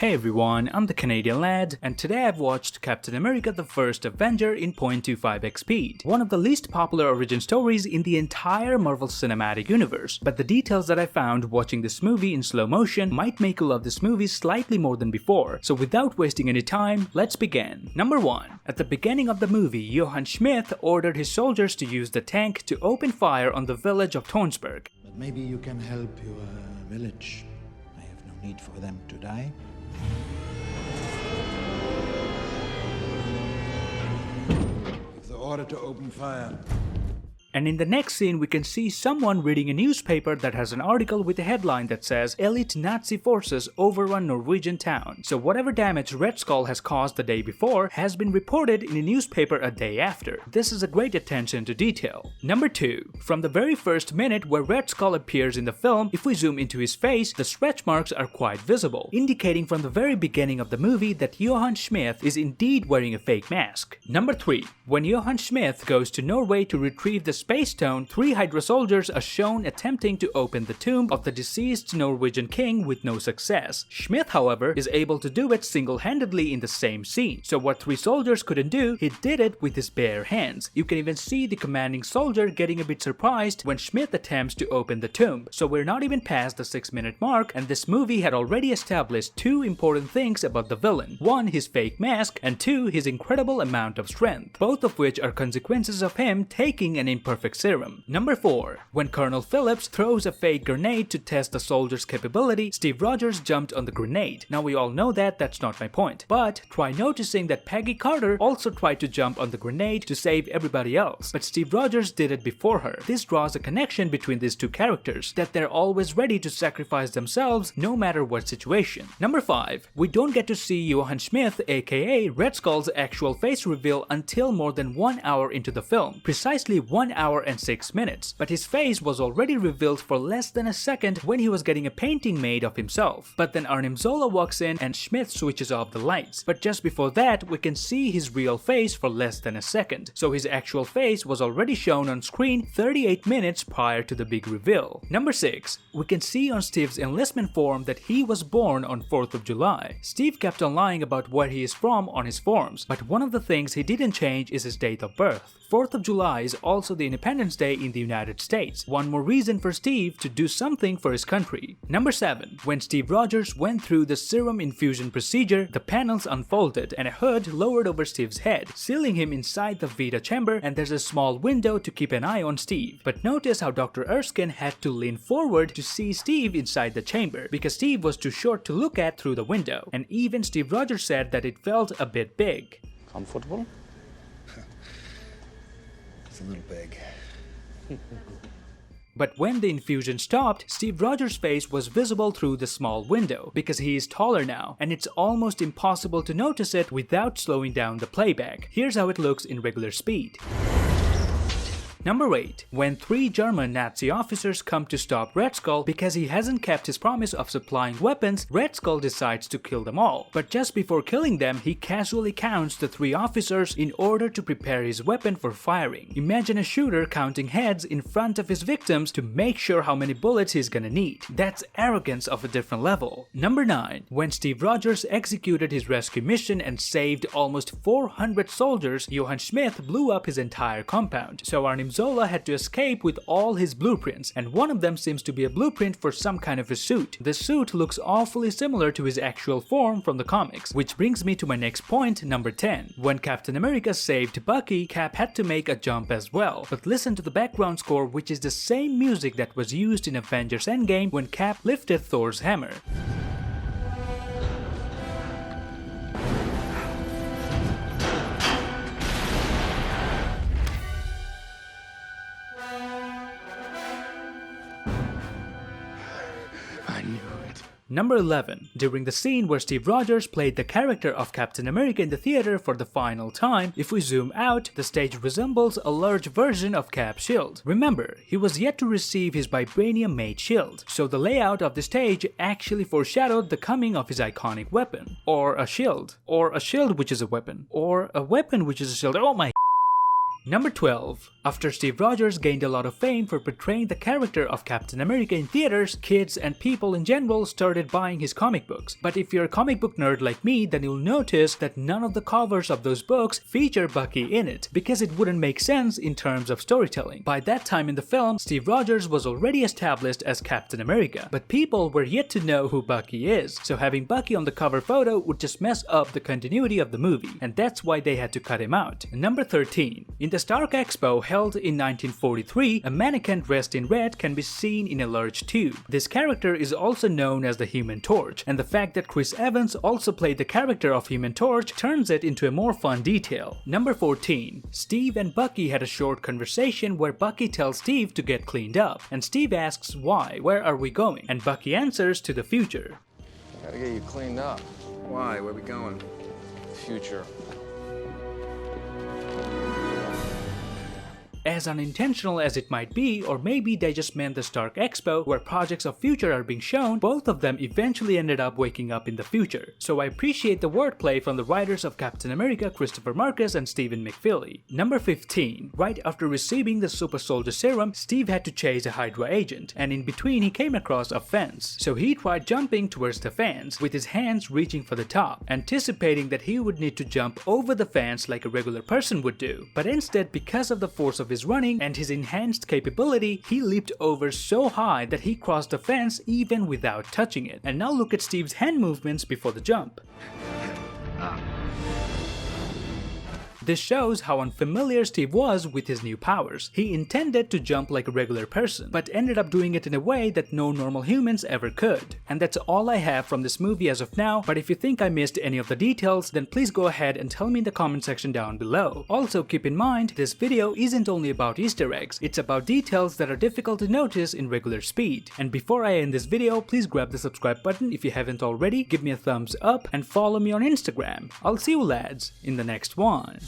Hey everyone, I'm the Canadian lad, and today I've watched Captain America the First Avenger in 0.25x speed, one of the least popular origin stories in the entire Marvel Cinematic Universe, but the details that I found watching this movie in slow motion might make you love this movie slightly more than before, so without wasting any time, let's begin. Number 1. At the beginning of the movie, Johann Schmidt ordered his soldiers to use the tank to open fire on the village of Tonsberg. But maybe you can help your village. I have no need for them to die. Give the order to open fire. And in the next scene, we can see someone reading a newspaper that has an article with a headline that says "Elite Nazi forces overrun Norwegian town." So whatever damage Red Skull has caused the day before has been reported in a newspaper a day after. This is a great attention to detail. Number 2. From the very first minute where Red Skull appears in the film, if we zoom into his face, the stretch marks are quite visible, indicating from the very beginning of the movie that Johann Schmidt is indeed wearing a fake mask. Number 3. When Johann Schmidt goes to Norway to retrieve the Space Stone, 3 Hydra soldiers are shown attempting to open the tomb of the deceased Norwegian king with no success. Schmidt, however, is able to do it single-handedly in the same scene. So what 3 soldiers couldn't do, he did it with his bare hands. You can even see the commanding soldier getting a bit surprised when Schmidt attempts to open the tomb. So we're not even past the 6-minute mark, and this movie had already established 2 important things about the villain. 1, his fake mask, and 2, his incredible amount of strength, both of which are consequences of him taking an imperfect serum. Number 4. When Colonel Phillips throws a fake grenade to test the soldier's capability, Steve Rogers jumped on the grenade. Now we all know that that's not my point, but try noticing that Peggy Carter also tried to jump on the grenade to save everybody else, but Steve Rogers did it before her. This draws a connection between these 2 characters, that they're always ready to sacrifice themselves no matter what situation. Number 5. We don't get to see Johann Schmidt, aka Red Skull's actual face reveal until more than 1 hour into the film, precisely 1 hour and 6 minutes, but his face was already revealed for less than a second when he was getting a painting made of himself. But then Arnim Zola walks in and Schmidt switches off the lights, but just before that we can see his real face for less than a second, so his actual face was already shown on screen 38 minutes prior to the big reveal. Number 6. We can see on Steve's enlistment form that he was born on 4th of July. Steve kept on lying about where he is from on his forms, but one of the things he didn't change is his date of birth. 4th of July is also the Independence Day in the United States. One more reason for Steve to do something for his country. Number 7. When Steve Rogers went through the serum infusion procedure, the panels unfolded and a hood lowered over Steve's head, sealing him inside the Vita chamber, and there's a small window to keep an eye on Steve. But notice how Dr. Erskine had to lean forward to see Steve inside the chamber, because Steve was too short to look at through the window, and even Steve Rogers said that it felt a bit big. Comfortable? It's a little big. But when the infusion stopped, Steve Rogers' face was visible through the small window, because he is taller now, and it's almost impossible to notice it without slowing down the playback. Here's how it looks in regular speed. Number 8. When 3 German Nazi officers come to stop Red Skull because he hasn't kept his promise of supplying weapons, Red Skull decides to kill them all. But just before killing them, he casually counts the 3 officers in order to prepare his weapon for firing. Imagine a shooter counting heads in front of his victims to make sure how many bullets he's gonna need. That's arrogance of a different level. Number 9. When Steve Rogers executed his rescue mission and saved almost 400 soldiers, Johann Schmidt blew up his entire compound. So Arnim Zola had to escape with all his blueprints, and one of them seems to be a blueprint for some kind of a suit. The suit looks awfully similar to his actual form from the comics, which brings me to my next point, number 10. When Captain America saved Bucky, Cap had to make a jump as well, but listen to the background score, which is the same music that was used in Avengers Endgame when Cap lifted Thor's hammer. Number 11. During the scene where Steve Rogers played the character of Captain America in the theater for the final time, if we zoom out, the stage resembles a large version of Cap's shield. Remember, he was yet to receive his vibranium-made shield, so the layout of the stage actually foreshadowed the coming of his iconic weapon. Or a shield which is a weapon. Or a weapon which is a shield. Oh my. Number 12. After Steve Rogers gained a lot of fame for portraying the character of Captain America in theaters, kids and people in general started buying his comic books. But if you're a comic book nerd like me, then you'll notice that none of the covers of those books feature Bucky in it, because it wouldn't make sense in terms of storytelling. By that time in the film, Steve Rogers was already established as Captain America, but people were yet to know who Bucky is, so having Bucky on the cover photo would just mess up the continuity of the movie, and that's why they had to cut him out. Number 13. In the Stark Expo held in 1943, a mannequin dressed in red can be seen in a large tube. This character is also known as the Human Torch, and the fact that Chris Evans also played the character of Human Torch turns it into a more fun detail. Number 14. Steve and Bucky had a short conversation where Bucky tells Steve to get cleaned up, and Steve asks why, where are we going? And Bucky answers to the future. Gotta get you cleaned up. Why? Where we going? Future. As unintentional as it might be, or maybe they just meant the Stark Expo where projects of future are being shown, both of them eventually ended up waking up in the future. So I appreciate the wordplay from the writers of Captain America, Christopher Marcus and Stephen McFeely. Number 15. Right after receiving the Super Soldier Serum, Steve had to chase a Hydra agent, and in between he came across a fence. So he tried jumping towards the fence, with his hands reaching for the top, anticipating that he would need to jump over the fence like a regular person would do. But instead, because of the force of his running and his enhanced capability, he leaped over so high that he crossed the fence even without touching it. And now look at Steve's hand movements before the jump. This shows how unfamiliar Steve was with his new powers. He intended to jump like a regular person, but ended up doing it in a way that no normal humans ever could. And that's all I have from this movie as of now, but if you think I missed any of the details, then please go ahead and tell me in the comment section down below. Also keep in mind, this video isn't only about Easter eggs, it's about details that are difficult to notice in regular speed. And before I end this video, please grab the subscribe button if you haven't already, give me a thumbs up, and follow me on Instagram. I'll see you lads in the next one.